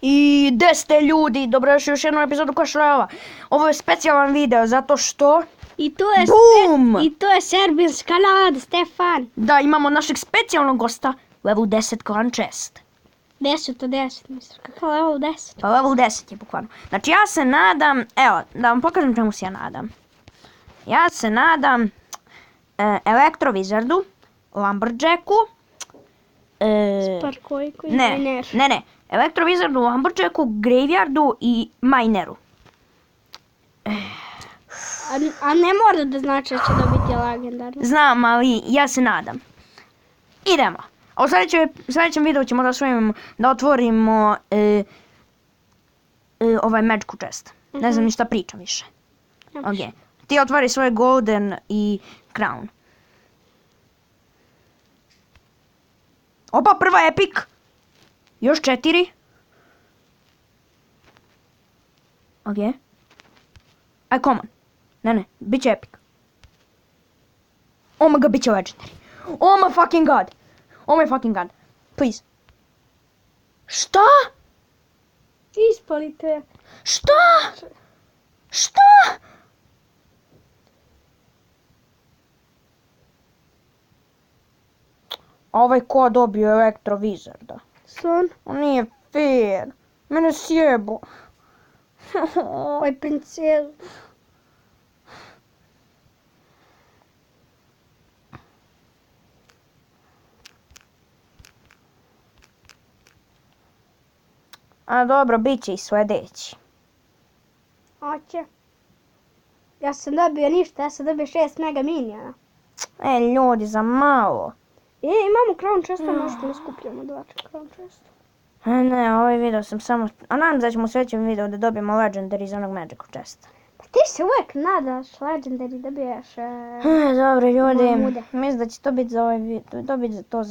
I 10 ljudi, dobrodošli u još jednu epizodu Clash Royale. Ovo je specijalan video zato što... I to je BOOM! I to je serbinska nada, Stefan. Da, imamo našeg specijalnog gosta, level 10 clan chest. 10 od 10, mislim, kakav level 10? Pa level 10 je bukvalno. Znači ja se nadam, evo, da vam pokažem čemu se ja nadam. Ja se nadam Elektro Wizardu, Lumberjacku, Sparkojku i ne, Miner. ne, Elektro Wizardu, Lumberjacku, Graveyardu i Mineru. A ne mora da znači da će dobiti legendarno. Znam, ali ja se nadam. Idemo. A u sljedećem videu ćemo da otvorimo ovaj Magic chest. Ne znam ni šta pričam više. Ok. Ti otvori svoj Golden i Crown. Opa, prva Epic. Još 4. Ok. Aj, common. Ne, bit će Epic. Oh my god, bit će Legendary. Oh my fucking god. Oh my fucking god. Please. Šta? Ispalite. Šta? Šta? Ovaj ko dobio Elektro Wizarda? Son. On nije fair. Mene sjebo. Oj, princezu. A dobro, bit će i sljedeći. Oće. Ja sam dobio ništa, ja sam dobio 6 mega minijana. Ljudi, za malo. Imamo crown chesta, možete ne skupljamo 2 crown chesta. Ne, ovaj video sam samo... A nadam se da ćemo u sljedećem videu da dobijemo Legendary iz onog Magic chesta. Pa ti se uvijek nadaš legendary da biješ... Dobro ljudi, Mahmude. mislim da će to biti za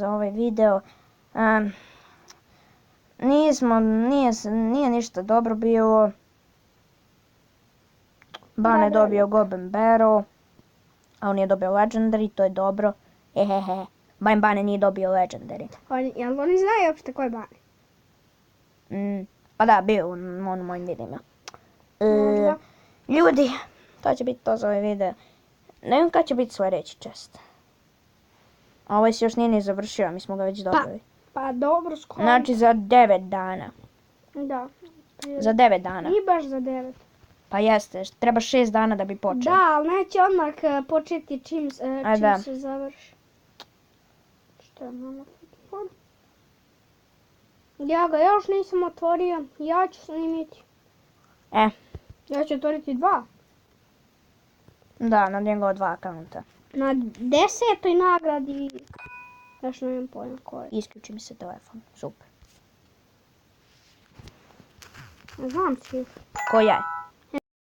ovaj video. Nije ništa dobro bilo. Bane je dobio Goblin Barrel, a on je dobio Legendary, to je dobro. Hehehe. Bane nije dobio Legendary. Jel oni znaju uopšte ko je Bane? Pa da, bio u mojim videima. Možda. Ljudi, to će biti to za ovaj video. Ne znam kad će biti sljedeći chest. A ovaj se još nije ni završio, mi smo ga već dobili. Pa dobro, skoro. Znači za 9 dana. Da. Za 9 dana. Nije baš za 9. Pa jeste, treba 6 dana da bi počeo. Da, ali neće odmah početi čim da. se završi. Što je mama telefon? Ja ga još nisam otvorio, ja ću snimiti. Ja ću otvoriti 2. Da, na njegova 2 akaunta. Na 10. nagradi. Još ne imam pojma koji. Isključi mi se telefon, super. Znam si. Koja je?